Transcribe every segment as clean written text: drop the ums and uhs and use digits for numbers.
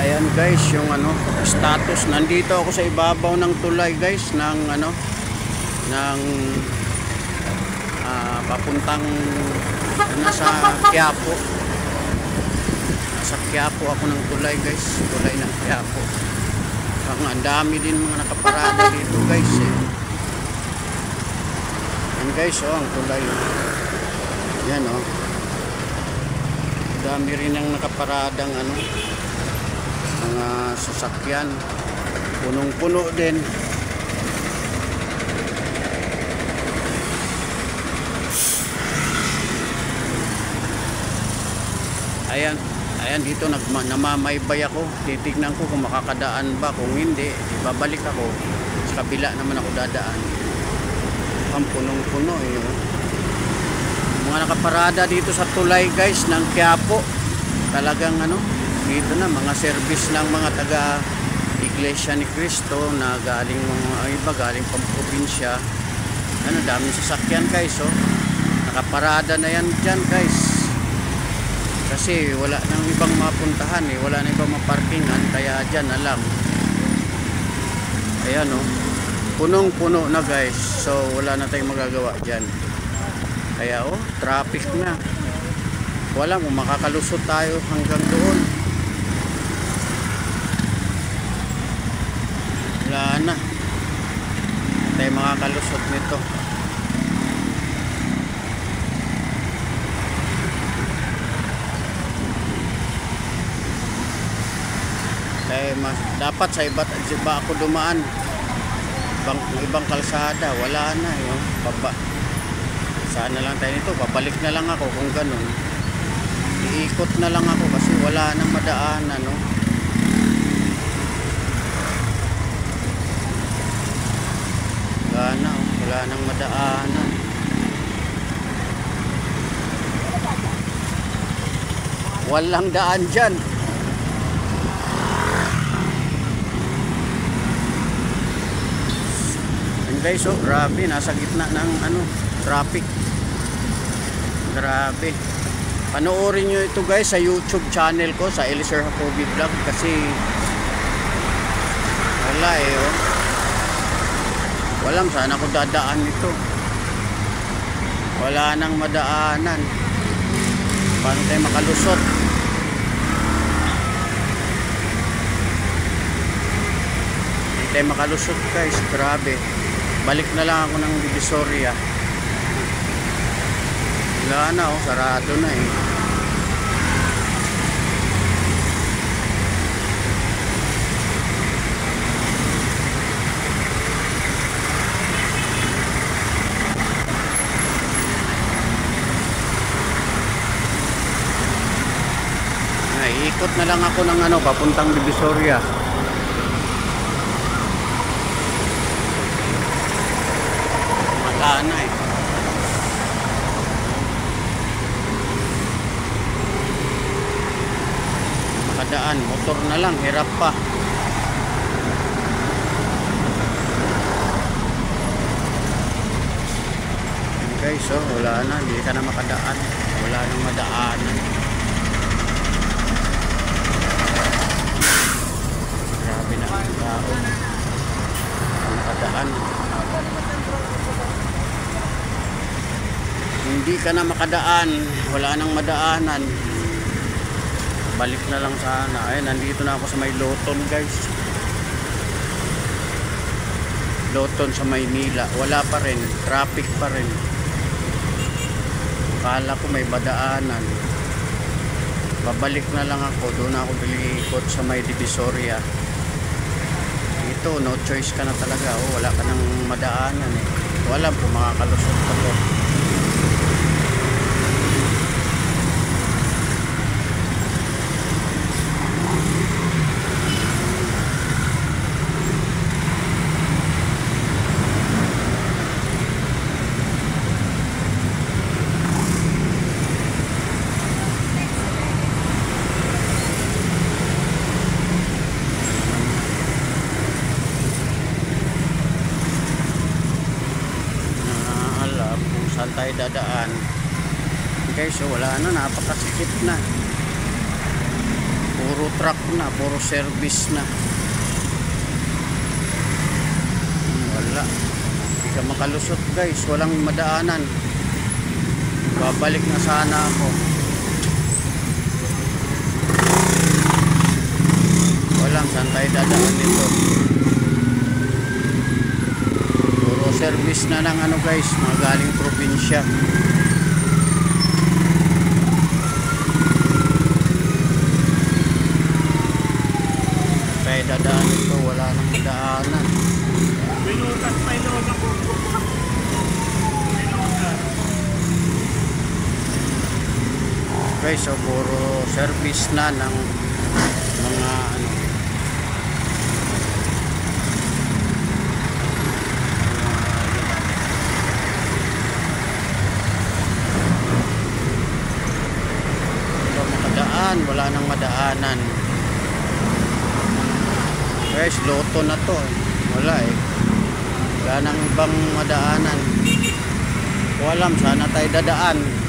Ayan guys, yung status. Nandito ako sa ibabaw ng tulay guys ng papuntang nasa Quiapo. Nasa Quiapo ako ng tulay guys, tulay ng Quiapo. Ang dami din mga nakaparada dito guys eh. Yan guys, ang tulay. Yan dami rin ang nakaparadang mga sasakyan, punong-puno din. Ayan dito namamaybay ako, titignan ko kung makakadaan ba. Kung hindi, babalik ako sa kabila naman ako dadaan. Ang punong-puno mga nakaparada dito sa tulay guys ng Quiapo. Talagang dito na mga service ng mga taga Iglesia ni Cristo na galing mga iba, galing pang probinsya. Daming sasakyan guys nakaparada na yan dyan guys, kasi wala nang ibang mapuntahan wala nang ibang maparkingan, kaya dyan na lang. Ayan punong-puno na guys, so wala na tayong magagawa dyan. Kaya traffic na, wala kung makakalusot tayo hanggang doon. Wala na tayo makakalusot nito. Kaya dapat sa iba ako dumaan, ibang kalsada. Wala na saan na lang tayo nito, babalik na lang ako kung ganun. Iikot na lang ako kasi wala nang madaanan wala nang madaanan. Walang daan dyan. And guys grabe, nasa gitna ng traffic. Grabe. Panoorin nyo ito guys sa YouTube channel ko, sa Eliezer Jacoby Vlog, kasi wala walang saan ako dadaan nito. Wala nang madaanan. Paano tayo makalusot? Hindi tayo makalusot guys, grabe. Balik na lang ako ng Divisoria. Wala na sarado na Iikot na lang ako ng papuntang Divisoria. Wala na makadaan, motor na lang, hirap pa. Guys wala na, hindi ka na makadaan, wala nang madaanan. Grabe na ang tao nakadaan. Hindi ka na makadaan, wala nang madaanan, balik na lang sana. Nandito na ako sa may Loton guys, Loton sa Maynila. Wala pa rin, traffic pa rin. Kala ko may madaanan, babalik na lang ako. Doon ako bilikot sa may Divisoria. Ito no choice ka na talaga, wala ka nang madaanan wala po makakalusot ka po. Saan tayo dadaan guys? Wala na, napakasikip na. Puro truck na, puro service na. Wala. Hindi ka makalusot guys, walang madaanan. Babalik na sana ako. Walang saan tayo dadaan dito. Puro service na ng ano guys, mga galing probinsya. Tayo dadaan dito, wala nang madaanan. Minutas pa ito ako. Guys, so puro service na ng mga ano, wala nang madaanan guys. Loto na to, wala eh, wala nang ibang madaanan. Kung alam sana tayo dadaan.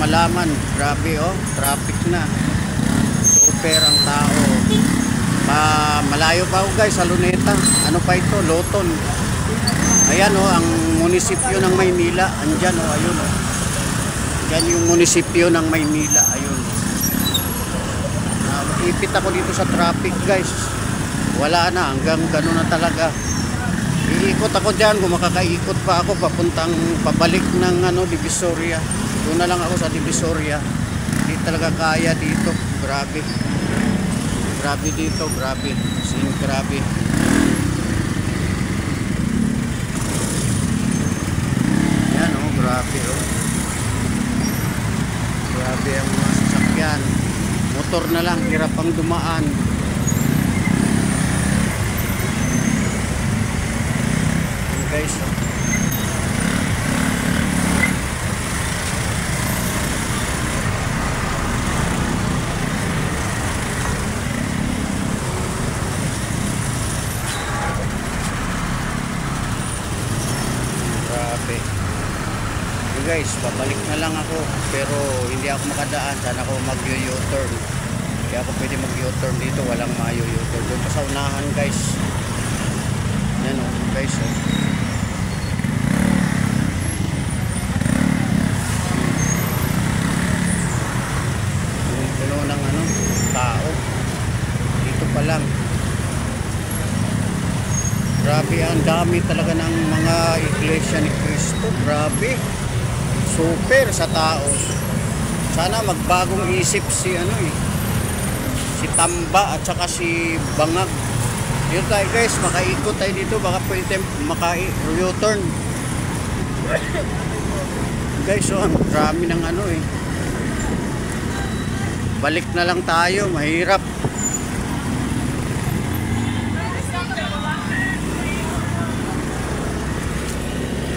Malaman, grabe oh, traffic na, super ang tao. Malayo pa ako guys sa Luneta. Ano pa ito? Loton. Ayan oh, ang munisipyo ng Maynila. Andyan oh, ayun oh. Yan yung munisipyo ng Maynila. Ayun. Ipit ako dito sa traffic guys. Wala na, hanggang gano'n na talaga. Iikot ako dyan, kung makakaikot pa ako pabalik ng ano, Divisoria. Doon na lang ako sa Divisoria. Hindi talaga kaya dito. Grabe. Grabe dito, grabe. Sin grabe. Yan oh, grabe oh. Grabe ang mga sasakyan. Motor na lang, hirap pang dumaan. Yan guys oh. Guys, babalik na lang ako pero hindi ako makadaan. Sana ako mag-U-turn. Kaya ako pwede mag-U-turn dito, walang ma-U-turn. Doon pa sa unahan guys. Yan o guys o. Puno ng ano, tao. Dito pa lang. Grabe, ang dami talaga ng mga iglesia ni Cristo. Grabe. Super sa tao. Sana magbagong isip si ano eh, si Tamba at saka si Bangag. Yun tayo guys, makaikot tayo dito, baka pwede maka-U-turn. Guys, so ang dami ng ano eh. Balik na lang tayo, mahirap.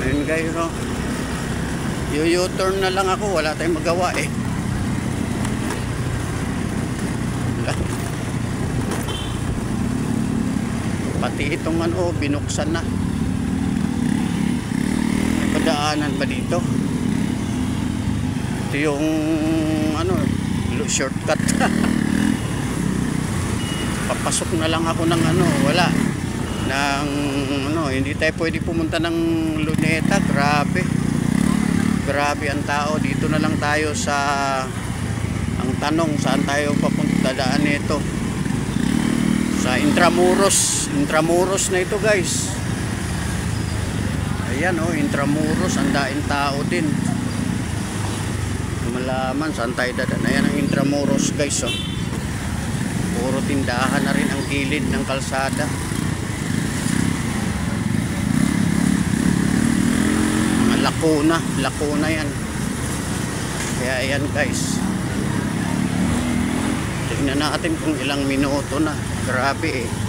Ayun guys, no. U-turn na lang ako, wala tayong magawa eh. Pati itong ano, binuksan na. May padaanan ba dito? Ito yung ano, shortcut. Papasok na lang ako ng ano, wala. Ng ano, hindi tayo pwede pumunta ng Luneta, grabe. Grabe ang tao. Dito na lang tayo sa, ang tanong saan tayo papunta, daan nito sa Intramuros. Intramuros na ito guys. Ayan oh, Intramuros, ang daing tao din. Malaman saan tayo dadaan. Ayan ang Intramuros guys oh. Puro tindahan na rin ang gilid ng kalsada. Lakuna yan. Kaya ayan guys, tingnan Tingnan natin kung ilang minuto na. Grabe eh.